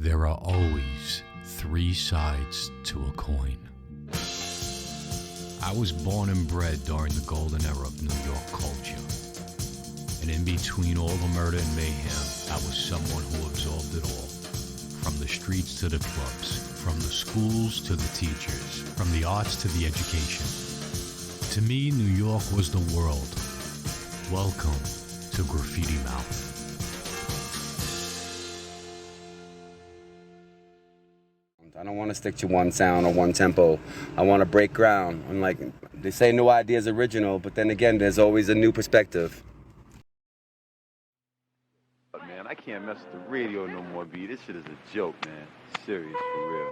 There are always three sides to a coin. I was born and bred during the golden era of New York culture. And in between all the murder and mayhem, I was someone who absorbed it all. From the streets to the clubs, from the schools to the teachers, from the arts to the education. To me, New York was the world. Welcome to Graffiti Mouth. I don't want to stick to one sound or one tempo. I want to break ground. I'm like, they say no idea is original, but then again, there's always a new perspective. Man, I can't mess with the radio no more, B. This shit is a joke, man. Serious, for real.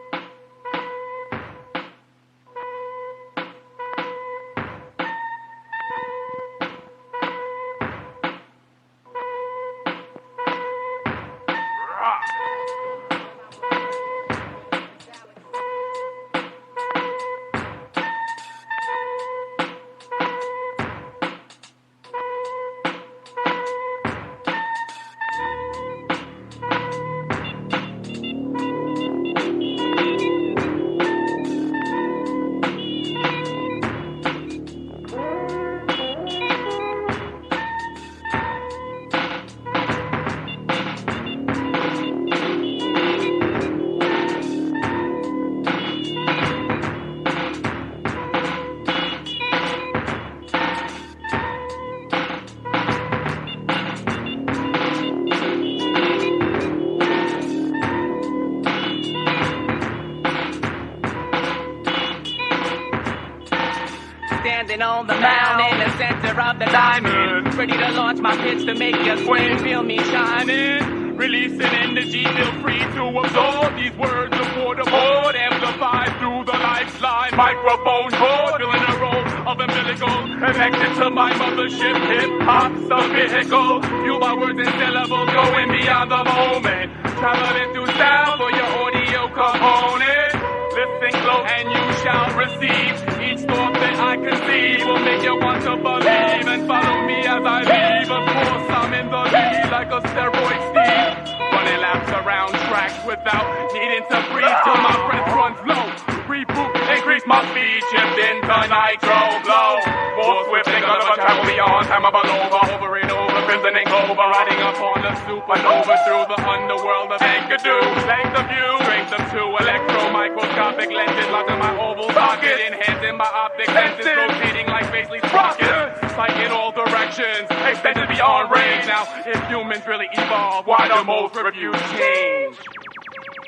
Standing on the mound in the center of the diamond, ready to launch my pitch to make you swing, feel me shining. Releasing energy, feel free to absorb these words of waterboard, amplified through the lifeline, microphone cord, filling a role of umbilical, connected to my mothership, hip-hop's a vehicle, fueled by words and syllables, going beyond the moment, traveling through sound for your audio component. Listen close and you shall receive. Each thought that I conceive will make you want to believe and follow me as I leave. Of course I'm in the lead like a steroid Steve, running laps around tracks without needing to breathe till my breath runs low. Reboot, increase my speed, shift into nitro blow. More swift than gonna travel beyond time of over and over, crimson and clover, riding upon the supernova through the underworld of Enkidu. Length of view, strength of two, electro microscopic lenses locked in my oval socket, enhancing my optic senses, rotating like Paisley sprockets, sight in all directions, extended beyond range. Now, if humans really evolve, why do most reviews change?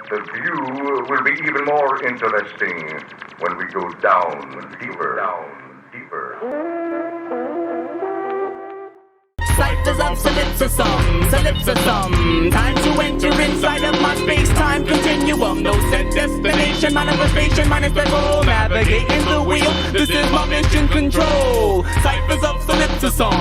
The view will be even more interesting when we go down deeper. Ciphers of solipsism, time to enter inside of my space-time continuum. No set destination, manifestation minus the goal, navigating the wheel, this is my mission control. Ciphers of solipsism,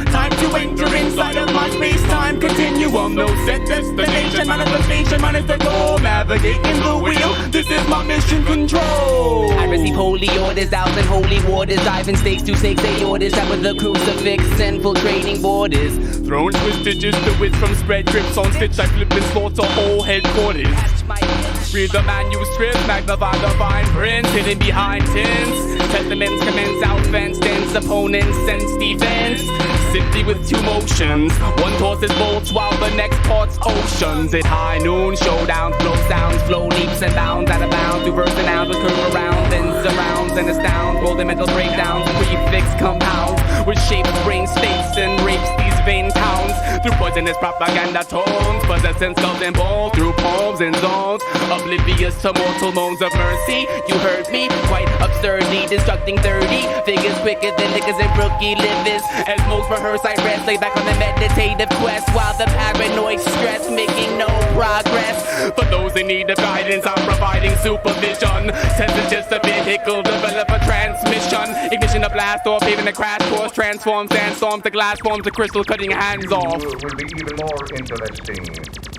time to enter inside of my space-time continuum. No set destination, manifestation minus the goal, navigating the wheel, this is my mission control. I receive holy orders out in holy waters, diving stakes to stakes aortas, out with the crucifix, infiltrating borders. Thrown twistages to wits from spread drips on stitch, I flip and slaughter whole headquarters. Read the manuscript, magnify divine prints, hidden behind tins. Testaments commence out fenced ends, opponents sense defense. Simply with two motions, one tosses bolts while the next part's oceans. At high noon, showdown, flow sounds, flow leaps and bounds out of bounds. Through verse and nouns with curve around, then surrounds and astounds. Golden mental breakdowns, prefix compounds with shapes, brain states, and rapes these vain towns. Through poisonous propaganda tones, possessing skulls and bones. Through poems and zones, oblivious to mortal moans of mercy. You heard me, quite absurdly, destructing 30 figures quicker than niggas and rookie livers. As most rehearse, I rest, lay back on the meditative quest, while the paranoid stress making no progress. For those in need of guidance, I'm providing supervision. Sense is just a vehicle, develop a transmission. Ignition, a blast off, even a crash course, transforms sandstorms to glass forms, the crystal cutting hands off. It will be even more interesting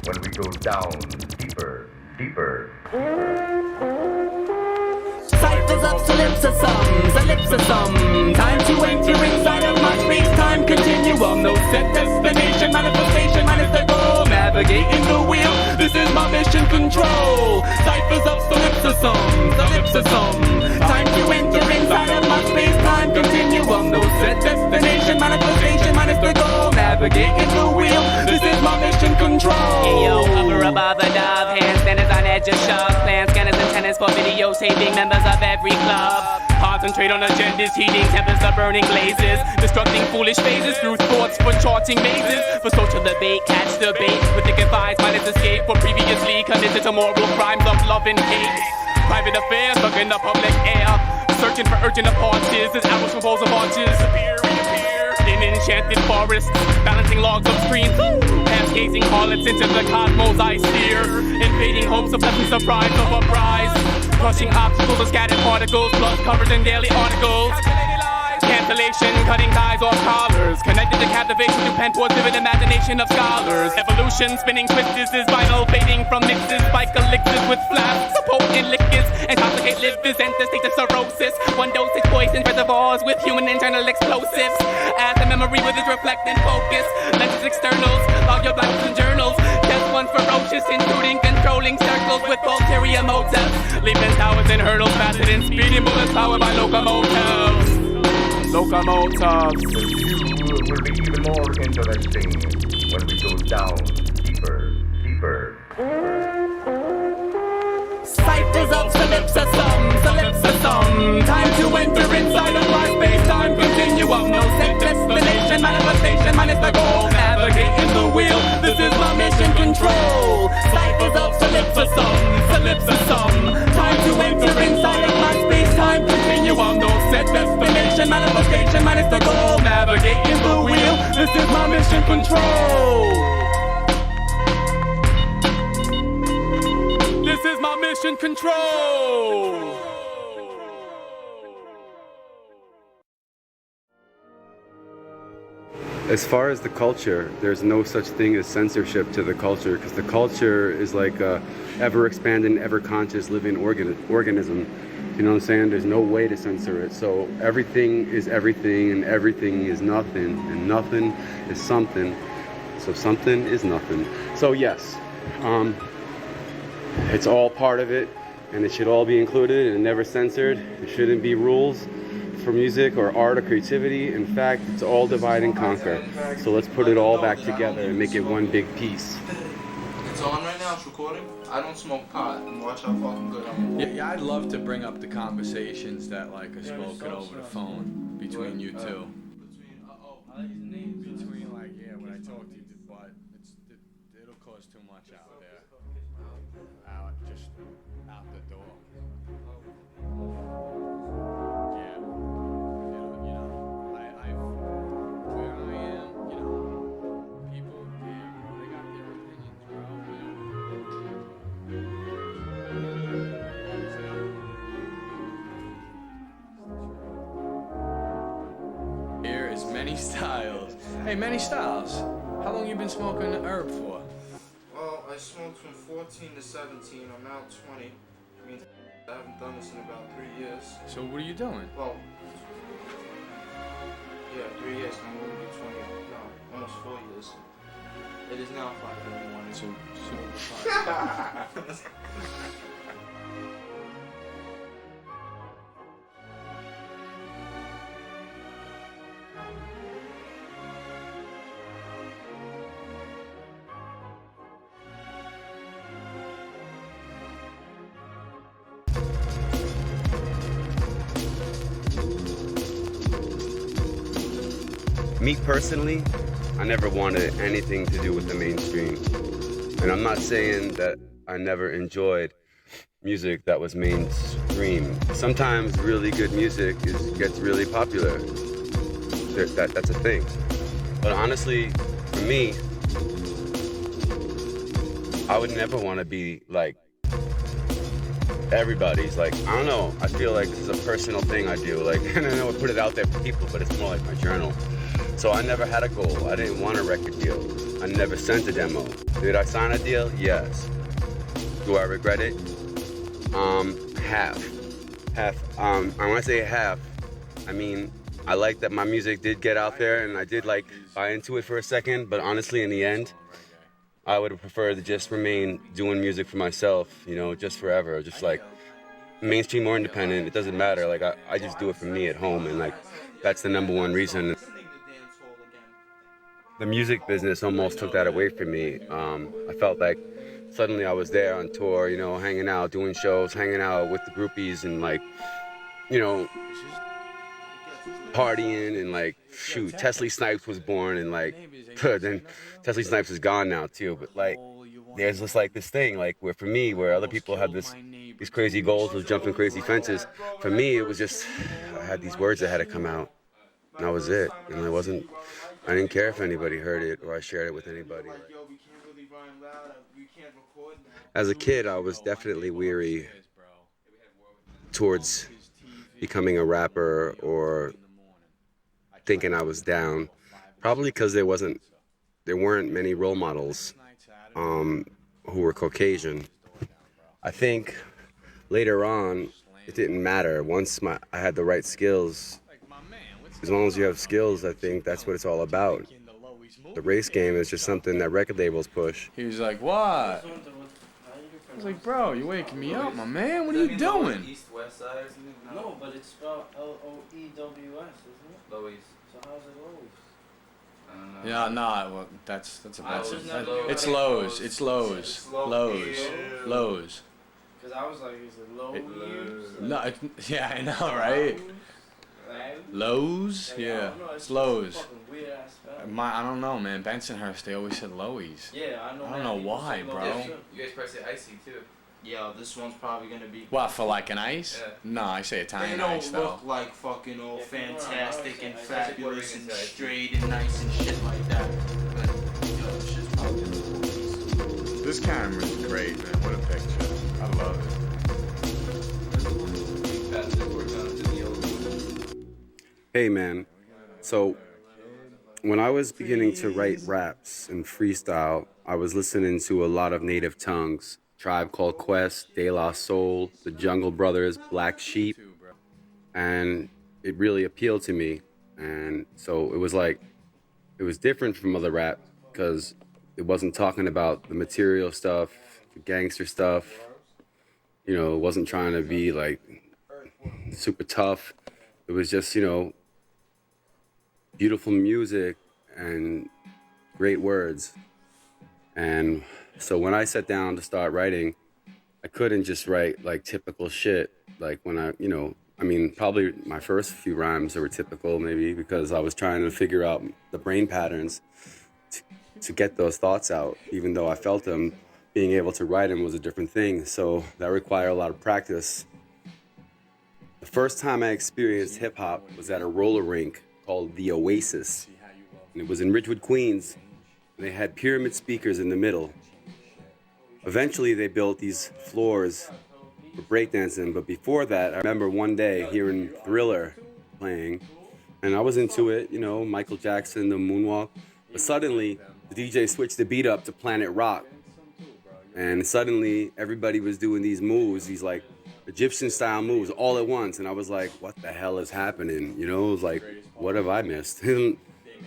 when we go down deeper. Ciphers of solipsism, time to enter inside of my space-time continuum. No set destination, manifestation minus the goal, navigating the wheel, this control. Ciphers of solipsism. Time to enter inside of my space-time continuum. No set destination, manifestation, minus the goal. Navigating the wheel, this is my mission control. Hey yo, hover above a dove, handstanders on edge of shove, plan scanners and tennis for video saving members of every club. Concentrate on agendas, heating tempers of burning blazes, destructing foolish phases through thoughts for charting mazes. For social debate, catch the bait with the confines, minus escape for previously committed to moral crimes of love and hate. Private affairs, stuck in the public air, searching for urgent approaches as hours compose of arches appear, reappear in enchanted forests, balancing logs of screens, past gazing harlots into the cosmos I steer, invading hopes of pleasant surprise of a prize, crushing obstacles of scattered particles, plus covered in daily articles. Cancellation, cutting ties off collars, connected to captivation through pen towards vivid imagination of scholars. Evolution, spinning twists is vinyl, fading from mixes, spike elixirs with flasks, potent liquors, and complicate livers, enter state of cirrhosis. One dosage poison reservoirs with human internal explosives. As the memory with its reflect and focus, lenses externals, log your Bibles and journals. Just one ferocious, intruding, controlling circles with ulterior motives. Leaping towers and hurdles, faster than speeding bullets powered by locomotives. Locomotives. The view will be even more interesting when we go down deeper. Ciphers of solipsism. Time to enter inside of my space-time continuum. No set destination, manifestation, minus the goal. Navigating the wheel, this is my mission control. Ciphers of solipsism. Time to enter inside of my space-time continuum. No set destination, manifestation, minus the goal. Navigating the wheel, this is my mission control. This is my mission control. As far as the culture, there's no such thing as censorship to the culture, because the culture is like a ever-expanding, ever-conscious living organism. You know what I'm saying? There's no way to censor it. So everything is everything, and everything is nothing, and nothing is something. So something is nothing. So yes, it's all part of it, and it should all be included and never censored. There shouldn't be rules for music or art or creativity. In fact, it's all divide and conquer. So let's put it all back together and make it one big piece. It's on right now, it's recording. I don't smoke pot, and watch how fucking good I'm. Yeah, I'd love to bring up the conversations that like are spoken over the phone between you two. Between like, yeah, when I talk to you, but it'll cost too much out there. Just out the door. Yeah. You know, where I am, you know, people, they got their opinions, bro. Here is Many Styles. Hey, Many Styles, how long you been smoking herb for? Well, I smoked from 14 to 17. I'm now 20. I mean, I haven't done this in about 3 years. So what are you doing? Well, yeah, 3 years. I'm going to be 20. No, almost 4 years. It is now 5 in the morning. So Me personally, I never wanted anything to do with the mainstream. And I'm not saying that I never enjoyed music that was mainstream. Sometimes really good music gets really popular. That's a thing. But honestly, for me, I would never want to be like everybody's. Like, I don't know, I feel like this is a personal thing I do. Like, I don't know, I put it out there for people, but it's more like my journal. So I never had a goal. I didn't want a record deal. I never sent a demo. Did I sign a deal? Yes. Do I regret it? Half. When I say half, I mean, I like that my music did get out there and I did like buy into it for a second, but honestly in the end, I would have preferred to just remain doing music for myself, you know, just forever, just like mainstream or independent, it doesn't matter. Like I just do it for me at home, and like that's the number one reason. The music business almost took that away from me. I felt like suddenly I was there on tour, you know, hanging out, doing shows, hanging out with the groupies, and like, you know, partying, and like, shoot, Tesla Snipes was born, and like, then Tesla Snipes is gone now too. But like, there's just like this thing, like where for me, where other people have these crazy goals of jumping crazy fences. For me, it was just I had these words that had to come out, and that was it. And I didn't care if anybody heard it or I shared it with anybody. As a kid, I was definitely weary towards becoming a rapper or thinking I was down, probably because there weren't many role models who were Caucasian. I think later on, it didn't matter. Once I had the right skills, as long as you have skills, I think that's what it's all about. The race game is just something that record labels push. He was like, what? I was like, bro, you waking me up, my man. What are you doing? East, west side, isn't it? No, but it's spelled Loews, isn't it? Loews. So how's it Loews? Yeah, nah, well, that's a bad it's Lowe's. It's Lowe's. Lowe's. Lowe's. Because I was like, is it Loews? No, yeah, I know, right? Lowe's? Yeah, it's Lowe's. I don't know, man. Bensonhurst, they always said Loews. Yeah, I know. I don't know why, bro. You guys probably say icy too. Yeah, this one's probably gonna be. What, for like an ice? Yeah. No, I say Italian they don't ice, though. look like fucking all fantastic and fabulous and straight and nice and shit like that. But, yo, this shit's probably This camera's great, man. What a picture. I love it. Hey man, so when I was beginning to write raps and freestyle, I was listening to a lot of native tongues. Tribe Called Quest, De La Soul, The Jungle Brothers, Black Sheep, and it really appealed to me. And so it was different from other rap because it wasn't talking about the material stuff, the gangster stuff. You know, it wasn't trying to be like super tough. It was just, you know, beautiful music and great words. And so when I sat down to start writing, I couldn't just write like typical shit. Like when probably my first few rhymes were typical maybe because I was trying to figure out the brain patterns to get those thoughts out. Even though I felt them, being able to write them was a different thing. So that required a lot of practice. The first time I experienced hip hop was at a roller rink called The Oasis. And it was in Ridgewood, Queens. And they had pyramid speakers in the middle. Eventually they built these floors for breakdancing, but before that, I remember one day hearing Thriller playing, and I was into it, you know, Michael Jackson, the moonwalk, but suddenly the DJ switched the beat up to Planet Rock, and suddenly everybody was doing these moves, these like Egyptian style moves all at once, and I was like, what the hell is happening? You know, it was like, what have I missed? And,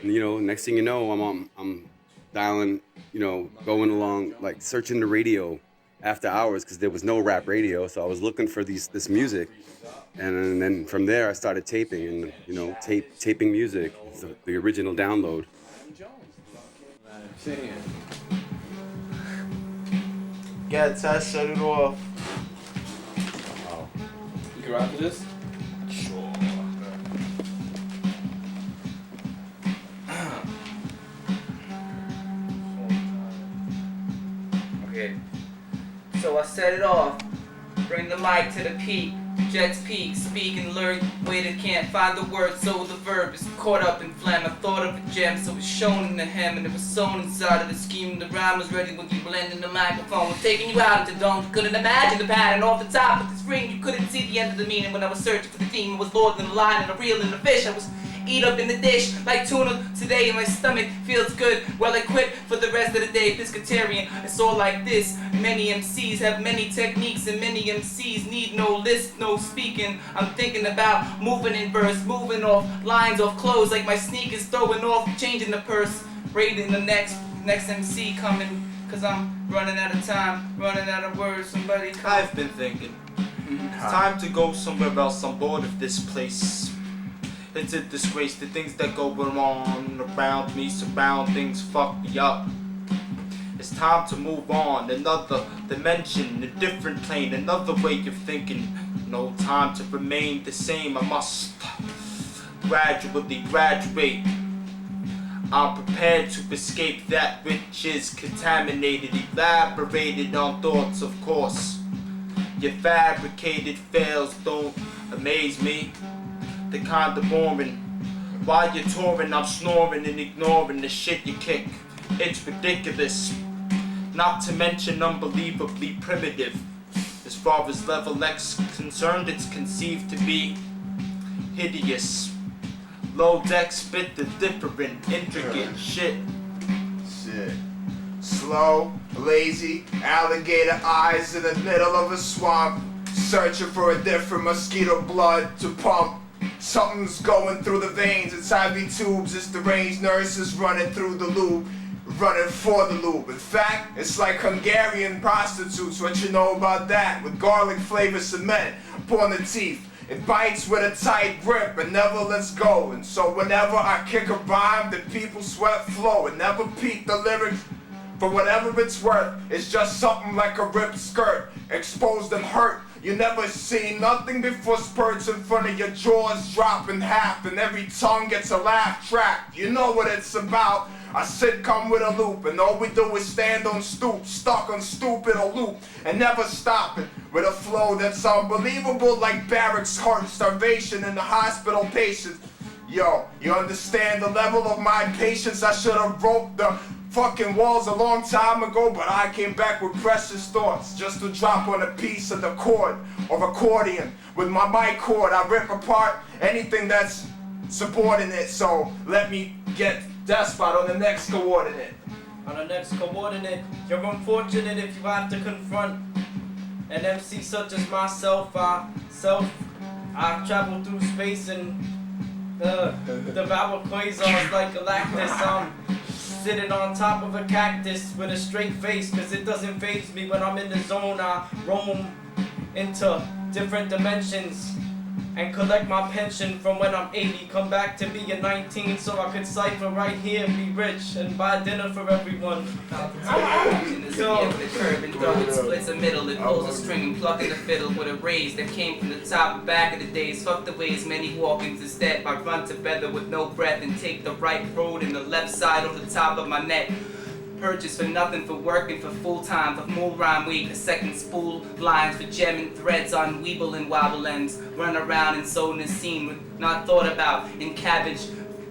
you know, next thing you know, I'm dialing, you know, going along, like searching the radio after hours because there was no rap radio. So I was looking for this music. And then from there I started taping and, you know, taping music, the original download. Yeah, Tess, shut it off. Oh. You can rap with this? Sure. Okay. So I set it off. Bring the mic to the peak. Jets peak, speak and learn. Waited, can't find the word, so the verb is caught up in phlegm. I thought of a gem, so it's shown in the hem, and it was sewn inside of the scheme. The rhyme was ready when you blended the microphone. Was taking you out into dome. You couldn't imagine the pattern off the top of the screen. You couldn't see the end of the meaning when I was searching for the theme. It was Lord in the line and a reel in the fish. I was eat up in the dish like tuna today, and my stomach feels good. Well equipped for the rest of the day. Piscatarian, it's all like this. Many MCs have many techniques, and many MCs need no list, no speaking. I'm thinking about moving in verse, moving off lines, off clothes like my sneakers, throwing off, changing the purse, raiding the next MC coming Cause I'm running out of time, running out of words. Somebody come. I've been thinking. It's time to go somewhere else. I'm bored of this place. It's a disgrace. The things that go on around me, surroundings fuck me up. It's time to move on. Another dimension, a different plane, another way of thinking. No time to remain the same. I must gradually graduate. I'm prepared to escape that which is contaminated, elaborated on thoughts, of course. Your fabricated fails don't amaze me. They're kinda boring. While you're touring, I'm snoring and ignoring the shit you kick. It's ridiculous. Not to mention unbelievably primitive. As far as level X concerned, it's conceived to be hideous. LoDeck spit the different, intricate shit. Slow, lazy, alligator eyes in the middle of a swamp, searching for a different mosquito blood to pump. Something's going through the veins, it's IV tubes, it's deranged nurses running through the loop, running for the loop. In fact, it's like Hungarian prostitutes, what you know about that? With garlic flavored cement upon the teeth. It bites with a tight grip and never lets go. And so whenever I kick a rhyme, the people's sweat flow and never peep the lyrics. For whatever it's worth, it's just something like a ripped skirt, exposed and hurt. You never see nothing before spurts in front of your jaws drop in half and every tongue gets a laugh track. You know what it's about. A sitcom with a loop, and all we do is stand on stoop, stuck on stupid or loop, and never stop it. With a flow that's unbelievable, like barracks heart starvation in the hospital patients. Yo, you understand the level of my patience? I should have wrote the fucking walls a long time ago, but I came back with precious thoughts just to drop on a piece of the chord of accordion. With my mic cord, I rip apart anything that's subordinate, so let me get Despot on the next coordinate. On the next coordinate, you're unfortunate if you have to confront an MC such as myself. I travel through space and devour quasars like Galactus. Sitting on top of a cactus with a straight face, cause it doesn't faze me when I'm in the zone. I roam into different dimensions and collect my pension from when I'm 80. Come back to be a 19 so I could cipher right here, be rich, and buy dinner for everyone. So the curve and throw it splits a middle. It pulls a string and plucking the fiddle with a raise that came from the top and back of the days. Fuck the ways many walkings instead. I run together with no breath and take the right road and the left side on the top of my neck. Purchase for nothing, for working for full time, for more rhyme weight, a second spool lines for gemming threads on weeble and wobble ends. Run around and sow in the scene with not thought about in cabbage.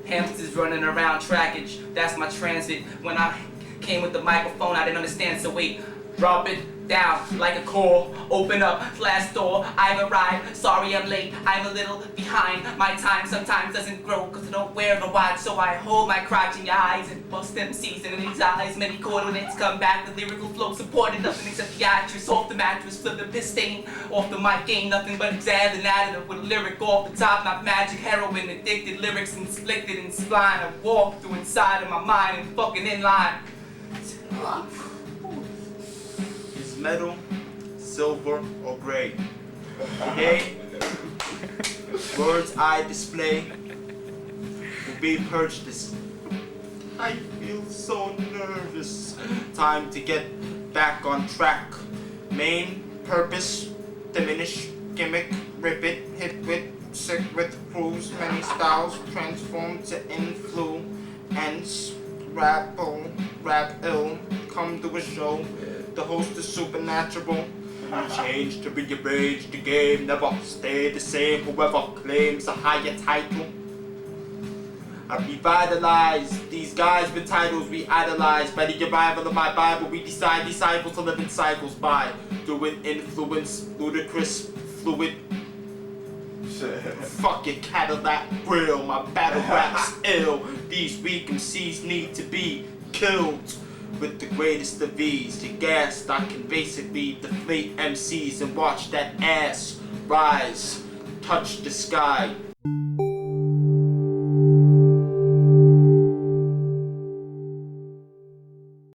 Hamsters running around trackage. That's my transit. When I came with the microphone, I didn't understand, so wait, drop it down like a core. Open up, glass door, I've arrived. Sorry I'm late, I'm a little behind. My time sometimes doesn't grow cause I don't wear the watch. So I hold my crotch in your eyes and bust them season in these eyes. Many coordinates come back, the lyrical flow supported nothing except the actress. Off the mattress, flip the piss stain. Off the mic ain't nothing but exam and additive with a lyric off the top. Not magic, heroin, addicted lyrics inflicted and spline. I walk through inside of my mind and fucking inline. Metal, silver, or gray. Hey, words I display will be purchased. I feel so nervous. Time to get back on track. Main purpose, diminish, gimmick, rip it, hit with, sick with, cruise, many styles, transform to influence, rap ill, come to a show. The host is supernatural. Change to rearrange the game, never stay the same. Whoever claims a higher title, I revitalize these guys with titles we idolize. By the arrival of my Bible, we decide disciples to live in cycles by doing influence, ludicrous, fluid. Fuck your Cadillac grill, my battle rap's ill. These weak MCs need to be killed. With the greatest of ease, the gas I can basically deflate MCs and watch that ass rise, touch the sky.